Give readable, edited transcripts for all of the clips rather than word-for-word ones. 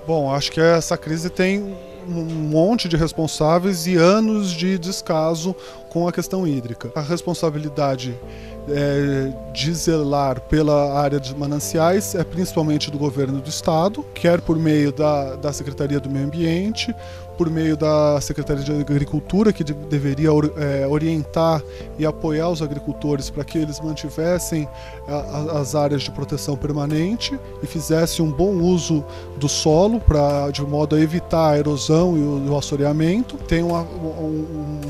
Bom, acho que essa crise tem um monte de responsáveis e anos de descaso com a questão hídrica. A responsabilidade de zelar pela área de mananciais é principalmente do governo do estado, quer por meio da Secretaria do Meio Ambiente, por meio da Secretaria de Agricultura, que deveria orientar e apoiar os agricultores para que eles mantivessem as áreas de proteção permanente e fizessem um bom uso do solo de modo a evitar a erosão e o assoreamento. Tem um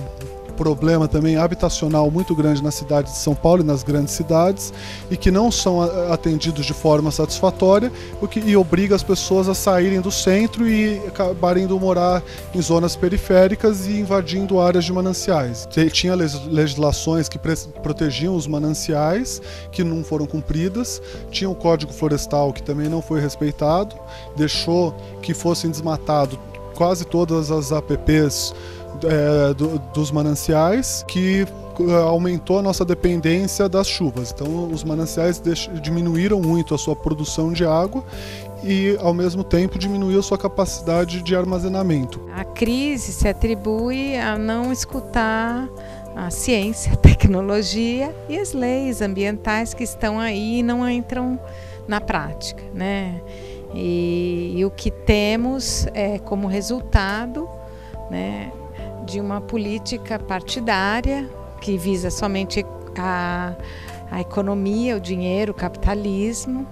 problema também habitacional muito grande na cidade de São Paulo e nas grandes cidades, e que não são atendidos de forma satisfatória, o que obriga as pessoas a saírem do centro e acabarem indo morar em zonas periféricas e invadindo áreas de mananciais. Tinha legislações que protegiam os mananciais, que não foram cumpridas, tinha o Código Florestal, que também não foi respeitado, deixou que fossem desmatados quase todas as APPs dos mananciais, que aumentou a nossa dependência das chuvas. Então os mananciais diminuíram muito a sua produção de água e ao mesmo tempo diminuiu a sua capacidade de armazenamento. A crise se atribui a não escutar a ciência, a tecnologia e as leis ambientais que estão aí e não entram na prática, né? E o que temos é como resultado, né, de uma política partidária que visa somente a economia, o dinheiro, o capitalismo,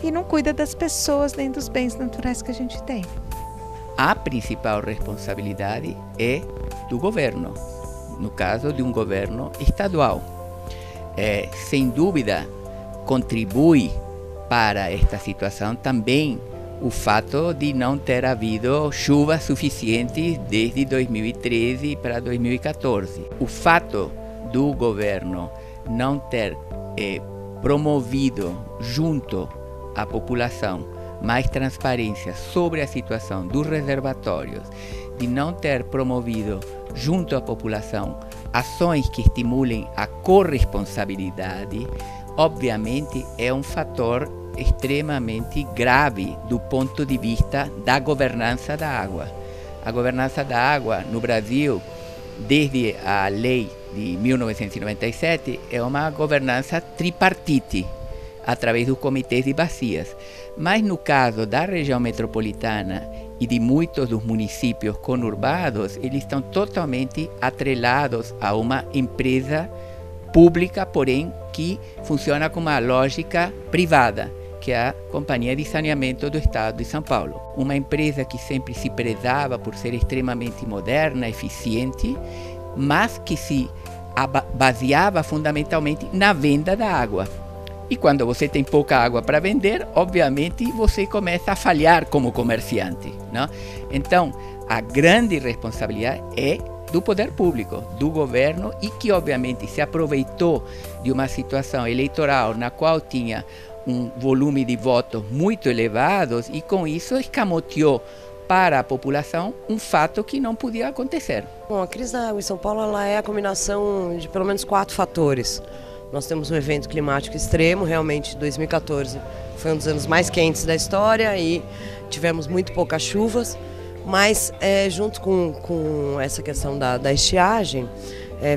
e não cuida das pessoas nem dos bens naturais que a gente tem. A principal responsabilidade é do governo, no caso de um governo estadual. Sem dúvida, contribui para esta situação também o fato de não ter havido chuvas suficientes desde 2013 para 2014. O fato do governo não ter promovido junto à população mais transparência sobre a situação dos reservatórios, de não ter promovido junto à população ações que estimulem a corresponsabilidade, obviamente é um fator extremamente grave do ponto de vista da governança da água. A governança da água no Brasil, desde a lei de 1997, é uma governança tripartite, através dos comitês de bacias. Mas no caso da região metropolitana e de muitos dos municípios conurbados, eles estão totalmente atrelados a uma empresa pública, porém que funciona com uma lógica privada, que é a Companhia de Saneamento do Estado de São Paulo. Uma empresa que sempre se prezava por ser extremamente moderna, eficiente, mas que se baseava fundamentalmente na venda da água. E quando você tem pouca água para vender, obviamente você começa a falhar como comerciante, não? Então, a grande responsabilidade é do poder público, do governo, e que obviamente se aproveitou de uma situação eleitoral na qual tinha um volume de votos muito elevados e com isso escamoteou para a população um fato que não podia acontecer. Bom, a crise da água em São Paulo ela é a combinação de pelo menos 4 fatores. Nós temos um evento climático extremo, realmente 2014 foi um dos anos mais quentes da história e tivemos muito poucas chuvas, mas junto com essa questão da estiagem,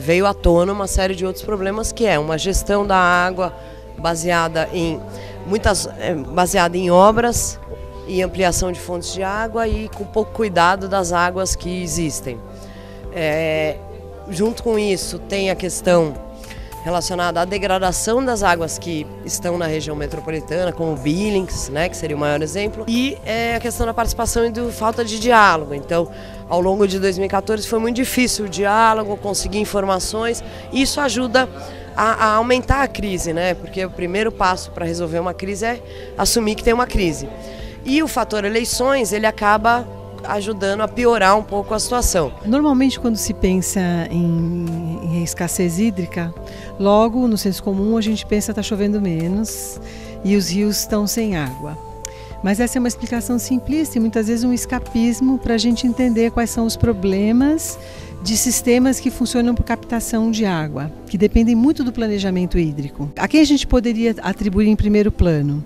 veio à tona uma série de outros problemas, que é uma gestão da água baseada em obras e ampliação de fontes de água e com pouco cuidado das águas que existem. Junto com isso tem a questão relacionada à degradação das águas que estão na região metropolitana, como Billings, né, que seria o maior exemplo, e a questão da participação e da falta de diálogo. Então, ao longo de 2014 foi muito difícil o diálogo, conseguir informações, e isso ajuda a aumentar a crise, né? Porque o primeiro passo para resolver uma crise é assumir que tem uma crise. E o fator eleições, ele acaba ajudando a piorar um pouco a situação. Normalmente, quando se pensa em escassez hídrica, logo no senso comum a gente pensa que está chovendo menos e os rios estão sem água. Mas essa é uma explicação simplista e muitas vezes um escapismo para a gente entender quais são os problemas de sistemas que funcionam por captação de água, que dependem muito do planejamento hídrico. A quem a gente poderia atribuir em primeiro plano?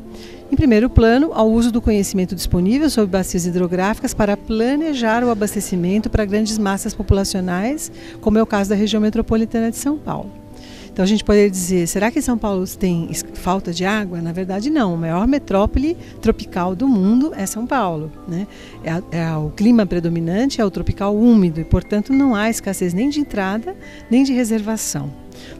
Em primeiro plano, ao uso do conhecimento disponível sobre bacias hidrográficas para planejar o abastecimento para grandes massas populacionais, como é o caso da região metropolitana de São Paulo. Então a gente poderia dizer, será que São Paulo tem falta de água? Na verdade não, a maior metrópole tropical do mundo é São Paulo, né? O clima predominante é o tropical úmido e, portanto, não há escassez nem de entrada nem de reservação.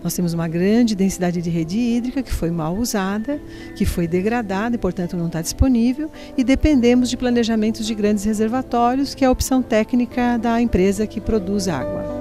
Nós temos uma grande densidade de rede hídrica que foi mal usada, que foi degradada e, portanto, não está disponível, e dependemos de planejamentos de grandes reservatórios, que é a opção técnica da empresa que produz água.